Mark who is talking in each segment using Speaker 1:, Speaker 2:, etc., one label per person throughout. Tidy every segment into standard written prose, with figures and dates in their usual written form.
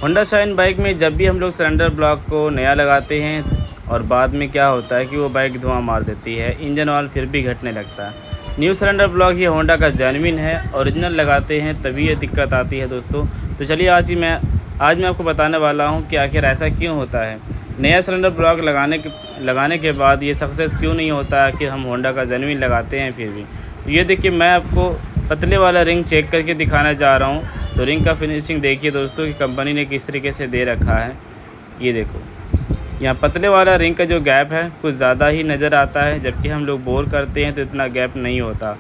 Speaker 1: Honda shine bike में जब भी हम लोग सिलेंडर ब्लॉक को नया लगाते हैं और बाद में क्या होता है कि वो बाइक धुआं मार देती है, इंजन ऑयल फिर भी घटने लगता है। न्यू सिलेंडर ब्लॉक ये होंडा का जेन्युइन है, ओरिजिनल लगाते हैं तभी ये दिक्कत आती है दोस्तों। तो चलिए आज मैं आपको बताने वाला हूँ कि आखिर ऐसा क्यों होता है। नया सिलेंडर ब्लॉक लगाने के बाद ये सक्सेस क्यों नहीं होता कि हम होंडा का जेन्युइन लगाते हैं फिर भी। तो ये देखिए, मैं आपको पतले वाला रिंग चेक करके दिखाना चाह रहा हूँ। तो रिंग का फिनिशिंग देखिए दोस्तों कि कंपनी ने किस तरीके से दे रखा है। ये देखो, यहाँ पतले वाला रिंग का जो गैप है कुछ ज़्यादा ही नज़र आता है, जबकि हम लोग बोर करते हैं तो इतना गैप नहीं होता,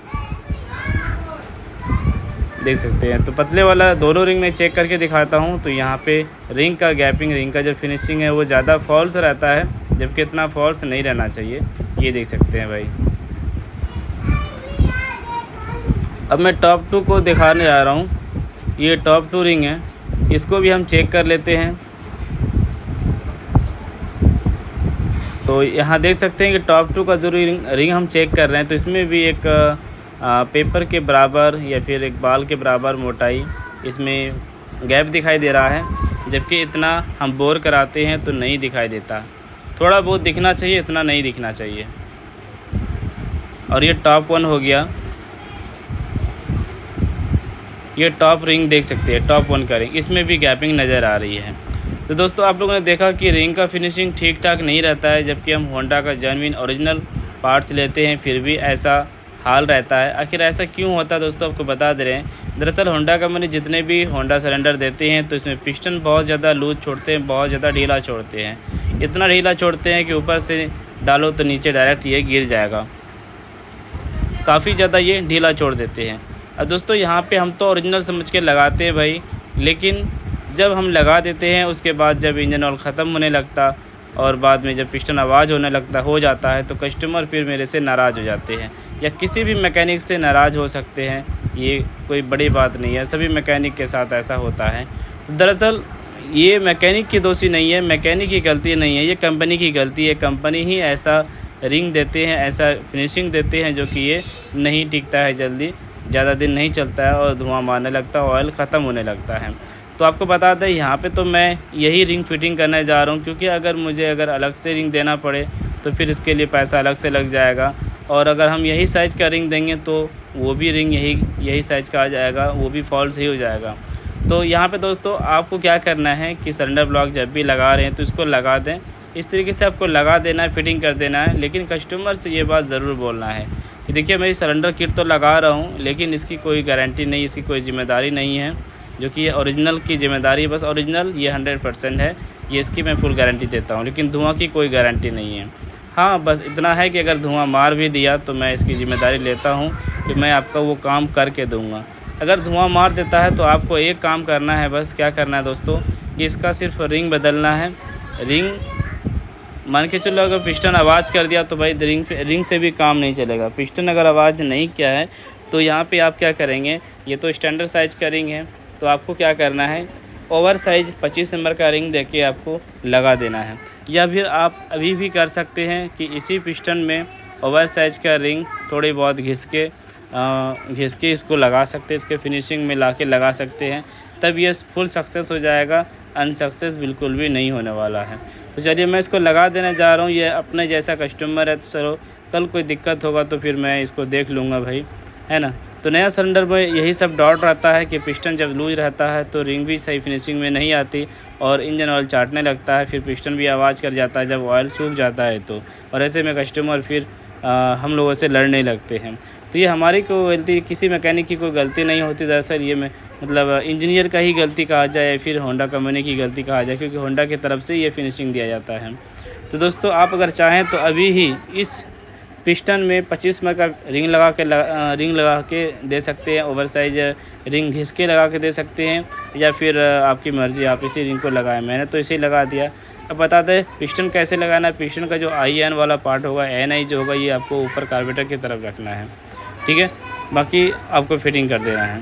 Speaker 1: देख सकते हैं। तो पतले वाला दोनों रिंग में चेक करके दिखाता हूँ। तो यहाँ पे रिंग का गैपिंग, रिंग का जो फिनिशिंग है वो ज़्यादा फॉल्स रहता है, जबकि इतना फॉल्स नहीं रहना चाहिए। ये देख सकते हैं भाई। अब मैं टॉप 2 को दिखाने जा रहा हूँ। ये टॉप 2 रिंग है, इसको भी हम चेक कर लेते हैं। तो यहाँ देख सकते हैं कि टॉप 2 का जो रिंग हम चेक कर रहे हैं तो इसमें भी एक पेपर के बराबर या फिर एक बाल के बराबर मोटाई इसमें गैप दिखाई दे रहा है, जबकि इतना हम बोर कराते हैं तो नहीं दिखाई देता। थोड़ा बहुत दिखना चाहिए, इतना नहीं दिखना चाहिए। और ये टॉप 1 हो गया। ये टॉप रिंग देख सकते हैं, टॉप 1 का रिंग, इसमें भी गैपिंग नज़र आ रही है। तो दोस्तों आप लोगों ने देखा कि रिंग का फिनिशिंग ठीक ठाक नहीं रहता है, जबकि हम होंडा का जेन्युइन ओरिजिनल पार्ट्स लेते हैं फिर भी ऐसा हाल रहता है। आखिर ऐसा क्यों होता है दोस्तों, आपको बता दे रहे हैं। दरअसल होंडा कंपनी जितने भी होंडा सिलेंडर देते हैं तो इसमें पिस्टन बहुत ज़्यादा लूज छोड़ते हैं, बहुत ज़्यादा ढीला छोड़ते हैं। इतना ढीला छोड़ते हैं कि ऊपर से डालो तो नीचे डायरेक्ट ये गिर जाएगा, काफ़ी ज़्यादा ये ढीला छोड़ देते हैं। अब दोस्तों यहाँ पे हम तो ओरिजिनल समझ के लगाते हैं भाई, लेकिन जब हम लगा देते हैं उसके बाद जब इंजन ऑयल ख़त्म होने लगता और बाद में जब पिस्टन आवाज़ होने हो जाता है तो कस्टमर फिर मेरे से नाराज़ हो जाते हैं, या किसी भी मैकेनिक से नाराज़ हो सकते हैं। ये कोई बड़ी बात नहीं है, सभी मैकेनिक के साथ ऐसा होता है। तो दरअसल ये मैकेनिक की दोषी नहीं है, मैकेनिक की गलती नहीं है, ये कंपनी की गलती है। कंपनी ही ऐसा रिंग देते हैं, ऐसा फिनिशिंग देते हैं जो कि ये नहीं टिकता है, जल्दी ज़्यादा दिन नहीं चलता है और धुआं मारने लगता है, ऑयल ख़त्म होने लगता है। तो आपको बता दें यहाँ पे तो मैं यही रिंग फिटिंग करने जा रहा हूँ, क्योंकि अगर मुझे अलग से रिंग देना पड़े तो फिर इसके लिए पैसा अलग से लग जाएगा, और अगर हम यही साइज़ का रिंग देंगे तो वो भी रिंग यही साइज़ का आ जाएगा, वो भी फॉल्स ही हो जाएगा। तो यहाँ पे दोस्तों आपको क्या करना है कि सिलेंडर ब्लॉक जब भी लगा रहे हैं तो इसको लगा दें, इस तरीके से आपको लगा देना है, फिटिंग कर देना है। लेकिन कस्टमर से ये बात ज़रूर बोलना है कि देखिए मैं सिलेंडर किट तो लगा रहा हूँ, लेकिन इसकी कोई गारंटी नहीं, इसकी कोई ज़िम्मेदारी नहीं है, जो कि ये ओरिजिनल की ज़िम्मेदारी, बस ओरिजिनल ये 100% है, ये इसकी मैं फुल गारंटी देता हूँ, लेकिन धुआं की कोई गारंटी नहीं है। हाँ, बस इतना है कि अगर धुआं मार भी दिया तो मैं इसकी ज़िम्मेदारी लेता हूँ कि मैं आपका वो काम करके दूँगा। अगर धुआं मार देता है तो आपको एक काम करना है, बस क्या करना है दोस्तों कि इसका सिर्फ रिंग बदलना है। रिंग मान के चलो अगर पिस्टन आवाज़ कर दिया तो भाई रिंग से भी काम नहीं चलेगा। पिस्टन अगर आवाज़ नहीं किया है तो यहाँ पे आप क्या करेंगे, ये तो स्टैंडर्ड साइज़ का रिंग है, तो आपको क्या करना है, ओवर साइज़ 25 नंबर का रिंग देके आपको लगा देना है। या फिर आप अभी भी कर सकते हैं कि इसी पिस्टन में ओवर साइज़ का रिंग थोड़ी बहुत घिस के इसको लगा सकते हैं, इसके फिनिशिंग में ला के लगा सकते हैं, तब ये फुल सक्सेस हो जाएगा, अनसक्सेस बिल्कुल भी नहीं होने वाला है। तो चलिए मैं इसको लगा देने जा रहा हूँ। ये अपने जैसा कस्टमर है, तो चलो कल कोई दिक्कत होगा तो फिर मैं इसको देख लूँगा भाई, है ना। तो नया सिलेंडर में यही सब डाउट रहता है कि पिस्टन जब लूज रहता है तो रिंग भी सही फिनिशिंग में नहीं आती और इंजन ऑयल चाटने लगता है, फिर पिस्टन भी आवाज़ कर जाता है जब ऑयल सूख जाता है तो, और ऐसे में कस्टमर फिर हम लोगों से लड़ने लगते हैं। तो ये हमारी कोई गलती, किसी मैकेनिक की कोई गलती नहीं होती। दरअसल ये मतलब इंजीनियर का ही गलती कहा जाए या फिर होंडा कंपनी की गलती कहा जाए, क्योंकि होंडा की तरफ से ये फिनिशिंग दिया जाता है। तो दोस्तों आप अगर चाहें तो अभी ही इस पिस्टन में 25 नंबर का रिंग लगा के दे सकते हैं, ओवर साइज रिंग घिस के लगा के दे सकते हैं, या फिर आपकी मर्ज़ी, आप इसी रिंग को लगाएं। मैंने तो इसे लगा दिया। अब बता दें पिस्टन कैसे लगाना है। पिस्टन का जो IN वाला पार्ट होगा, NI जो होगा, ये आपको ऊपर कार्बोरेटर की तरफ रखना है, ठीक है। बाकी आपको फिटिंग कर देना है।